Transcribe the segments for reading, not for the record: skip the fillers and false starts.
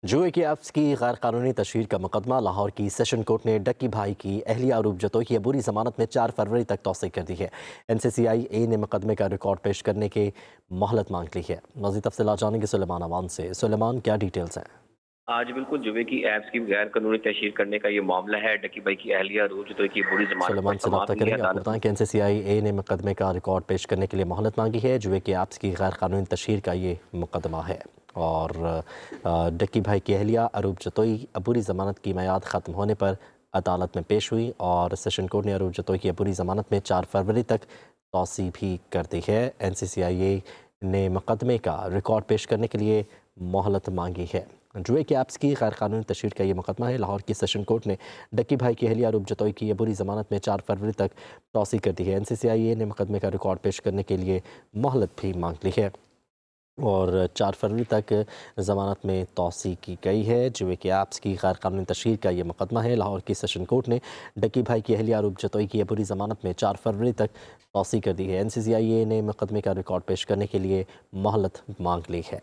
जुए की ऐप्स की गैर कानूनी तशहीर का मुकदमा लाहौर की सेशन कोर्ट ने डक्की भाई की अहलिया अरूप जतोई की अबूरी जमानत में 4 फरवरी तक तौसीक कर दी है। NCCI ने मुकदमे का रिकॉर्ड पेश करने की मोहलत मांग ली है। मज़ीद तफसीलात जानेंगे सुलेमान अवान से। सुलेमान, क्या डिटेल्स हैं? आज बिल्कुल जुए की ऐप्स की गैर कानूनी तशहीर करने का ये मामला है। डकी भाई की अहलिया अरूज जतोई की बुरी जमानत पर सुलेमान से रब्ता समाअत हुई है करेंगे। आपको अदालत बताएं में। कि NCCI ने मुकदमे का रिकॉर्ड पेश करने के लिए मोहलत मांगी है। जुए की ऐप्स की गैर कानूनी तशहीर का ये मुकदमा है और डक्की भाई की अहलिया अरूप जतोई अबूरी ज़मानत की मियाद ख़त्म होने पर अदालत में पेश हुई और सेशन कोर्ट ने अरूप जतोई की अबूरी ज़मानत में 4 फरवरी तक तौसी भी कर दी है। NCCI ने मुकदमे का रिकॉर्ड पेश करने के लिए मोहलत मांगी है। जुए के ऐप्स की गैर कानूनी तशहीर का ये मुकदमा है। लाहौर की सेशन कोर्ट ने डक्की भाई की अहलिया अरूप जतोई की अबूरी ज़मानत में 4 फरवरी तक तौसी कर दी है। NCCI ने मुकदमे का रिकॉर्ड पेश करने के लिए मोहलत भी मांग ली है और 4 फरवरी तक ज़मानत में तौसी की गई है। जुए के ऐप्स की गैर कानूनी तशहीर का ये मुकदमा है। लाहौर की सेशन कोर्ट ने डक्की भाई की अहलिया अरूप जतोई की अबूरी ज़मानत में 4 फरवरी तक तौसी कर दी है। NCCI ने मुकदमे का रिकॉर्ड पेश करने के लिए मोहलत मांग ली है।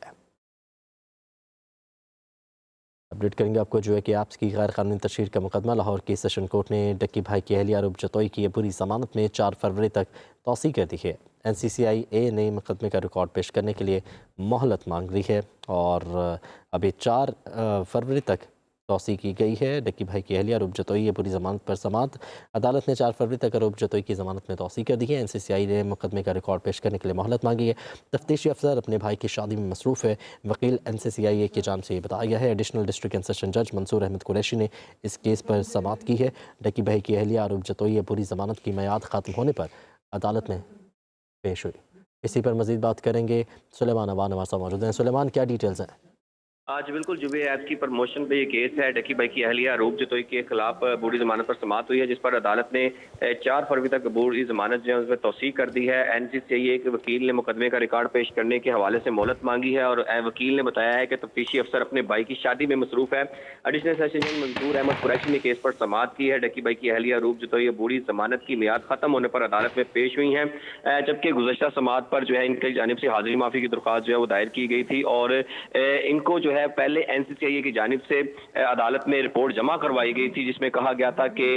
अपडेट करेंगे आपको। जो है कि ऐप्स की गैर कानूनी तशहीर का मुकदमा लाहौर की सेशन कोर्ट ने डक्की भाई की अहलिया अरूप जतोई की अबूरी ज़मानत में 4 फरवरी तक तौसी कर दी है। NCCI ने मुकदमे का रिकॉर्ड पेश करने के लिए मोहलत मांग ली है और अभी 4 फरवरी तक तौसी की गई है। डक्की भाई की अहलिया अरूप जतोई अबूरी ज़मानत पर समात। अदालत ने 4 फरवरी तक अरूप जतोई की ज़मानत में तौसी कर दी है। NCCI ने मुकदमे का रिकॉर्ड पेश करने के लिए मोहलत मांगी है। तफ्तीशी अफसर अपने भाई की शादी में मसरूफ़ है। वकील NCCI की जानिब से ये बताया गया है। एडिशनल डिस्ट्रिक्ट एंड सेशन जज मंसूर अहमद कुरैशी ने इस केस पर समाअत की है। डक्की भाई की अहलिया अरूप जतोई पूरी ज़मानत की मियाद ख़त्म होने पर अदालत में पेश हुई। इसी पर मज़ीद बात करेंगे। सुलेमान अवान हमारे साथ मौजूद हैं। सुलेमान, क्या डिटेल्स हैं? आज बिल्कुल जुबे ऐप की प्रमोशन पे ये केस है। डकी भाई की अहलिया रूप जतोई के खिलाफ बुरी जमानत पर समाअत हुई है, जिस पर अदालत ने 4 फरवरी तक बुरी जमानत जो है उसमें तौसीक कर दी है। NCCI के वकील ने मुकदमे का रिकॉर्ड पेश करने के हवाले से मोहलत मांगी है और वकील ने बताया है कि तफ्तीशी अफसर अपने भाई की शादी में मसरूफ है। एडिशनल सेशन जज मंसूर अहमद कुरैशी ने केस पर समाअत की है। डकी भाई की अहलिया रूप जतोई बुरी जमानत की मियाद खत्म होने पर अदालत में पेश हुई हैं, जबकि गुज़श्ता समाअत पर जो है इनकी जानिब से हाजिरी माफी की दरख्वास्त जो है वो दायर की गई थी और इनको जो है पहले NCCI की जानिब से अदालत में रिपोर्ट जमा करवाई गई थी, जिसमें कहा गया था कि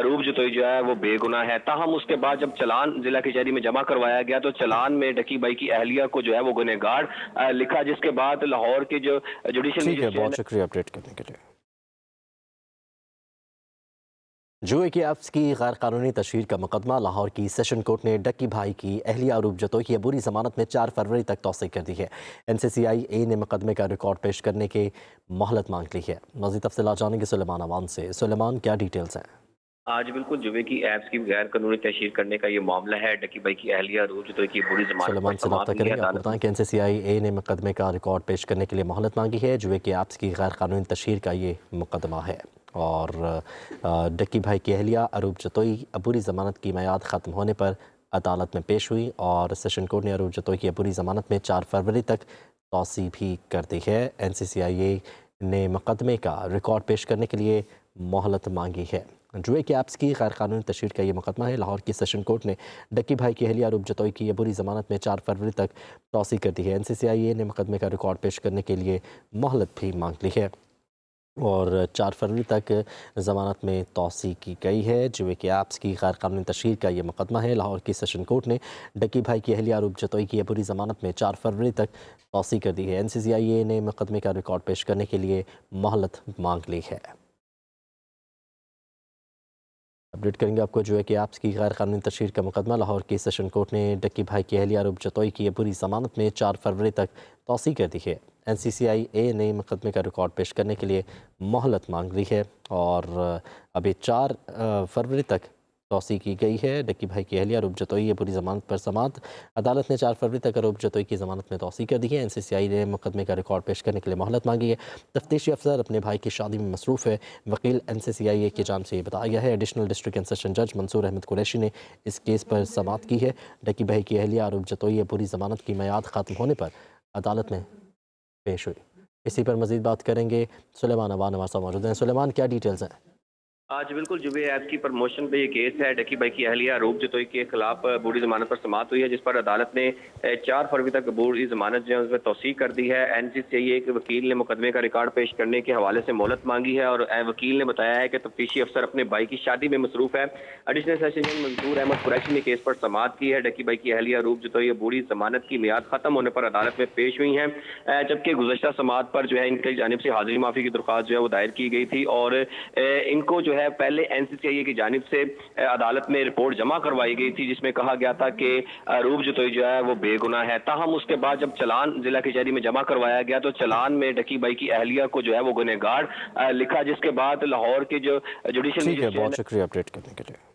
रूप जतोई जो है वो बेगुनाह है। ताहम उसके बाद जब चलान जिला कचहरी में जमा करवाया गया तो चलान में डकी भाई की अहलिया को जो है वो गुनहगार लिखा, जिसके बाद लाहौर के जो जुडिशल ठीक है, मजिस्ट्रेट बहुत शुक्रिया अपडेट करने के लिए। जुए की ऐप्स की गैर कानूनी तशहीर का मुकदमा लाहौर की सेशन कोर्ट ने डक्की भाई की अहलिया अरूप जतोई की अबूरी ज़मानत में 4 फरवरी तक तौसीक कर दी है। NCCI ने मुकदमे का रिकॉर्ड पेश करने की मोहलत मांग ली है। मज़ीद तफसीलात जानेंगे सुलेमान अवान से। सुलेमान, क्या डिटेल्स हैं? आज बिल्कुल जुबे की ऐप्स की गैर कानूनी तशहीर करने का ये मामला है। डकी भाई की अहलिया रूप जतोई की बुरी जमानत पर सुलेमान से रब्ता समाअत हुई है करेंगे। आपको अदालत बताएं में। कि NCCI ने मुकदमे का रिकॉर्ड पेश करने के लिए मोहलत मांगी है। जुए की ऐप्स की गैर कानूनी तशहीर का ये मुकदमा है और डक्की भाई की अहलिया अरूप जतोई अबूरी ज़मानत की मियाद ख़त्म होने पर अदालत में पेश हुई और सेशन कोर्ट ने अरूप जतोई की अबूरी ज़मानत में 4 फरवरी तक तौसी भी कर दी है। NCCI ने मुकदमे का रिकॉर्ड पेश करने के लिए मोहलत मांगी है। जुए के ऐप्स की गैर कानूनी तशहीर का ये मुकदमा है। लाहौर की सेशन कोर्ट ने डक्की भाई की अहलिया अरूप जतोई की अबूरी ज़मानत में 4 फरवरी तक तौसी कर दी है। NCCI ने मुकदमे का रिकॉर्ड पेश करने के लिए मोहलत भी मांग ली है और 4 फरवरी तक ज़मानत में तौसी की गई है। जुए के ऐप्स की गैर कानूनी तशहीर का ये मुकदमा है। लाहौर की सेशन कोर्ट ने डक्की भाई की अहलिया अरूप जतोई की अबूरी ज़मानत में 4 फरवरी तक तौसी कर दी है। NCCI ने मुकदमे का रिकॉर्ड पेश करने के लिए मोहलत मांग ली है। अपडेट करेंगे आपको। जो है कि ऐप्स की गैर कानूनी तशहीर का मुकदमा लाहौर की सेशन कोर्ट ने डक्की भाई की अहलिया अरूप जतोई की अबूरी ज़मानत में 4 फरवरी तक तौसी कर दी है। NCCI ने मुकदमे का रिकॉर्ड पेश करने के लिए मोहलत मांग ली है और अभी 4 फरवरी तक तौसी की गई है। डक्की भाई की अहलिया अरूप जतोई पूरी ज़मानत पर समात। अदालत ने 4 फरवरी तक अरूप जतोई की ज़मानत में तौसी कर दी है। NCCI ने मुकदमे का रिकॉर्ड पेश करने के लिए मोहलत मांगी है। तफ्तीशी अफसर अपने भाई की शादी में मसरूफ़ है। वकील NCCI की जानिब से ये बताया गया है। एडिशनल डिस्ट्रिक्ट एंड सेशन जज मंसूर अहमद कुरैशी ने इस केस पर समाअत की है। डक्की भाई की अहलिया अरूप जतोई पूरी ज़मानत की मियाद ख़त्म होने पर अदालत में पेश हुई। इसी पर मज़ीद बात करेंगे। सुलेमान अवान हमारे साथ मौजूद हैं। सुलेमान, क्या डिटेल्स हैं? आज बिल्कुल जुबे ऐप की प्रमोशन पे ये केस है। डकी भाई की अहलिया अरूप जतोई के खिलाफ बूढ़ी जमानत पर समाअत हुई है, जिस पर अदालत ने 4 फरवरी तक बूढ़ी जमानत जो है उसमें तौसीक कर दी है। एनसीसीआई के वकील ने मुकदमे का रिकॉर्ड पेश करने के हवाले से मोहलत मांगी है और वकील ने बताया है कि तफ्तीशी अफसर अपने भाई की शादी में मसरूफ है। एडिशनल सेशन जज मंसूर अहमद कुरैशी ने केस पर समाअत की है। डकी भाई की अहलिया अरूप जतोई बूढ़ी जमानत की मियाद खत्म होने पर अदालत में पेश हुई हैं, जबकि गुज़श्ता समाअत पर जो है इनकी जानिब से हाजिरी माफी की दरख्वास्त जो है वो दायर की गई थी और इनको जो है पहले एनसीसीआई की जानिब से अदालत में रिपोर्ट जमा करवाई गई थी, जिसमें कहा गया था कि अरूप जतोई जो है वो बेगुनाह है। ताहम उसके बाद जब चलान जिला कचहरी में जमा करवाया गया तो चलान में डकी भाई की अहलिया को जो है वो गुनहगार लिखा, जिसके बाद लाहौर के जो जुडिशल ठीक है, बहुत शुक्रिया अपडेट करने के लिए।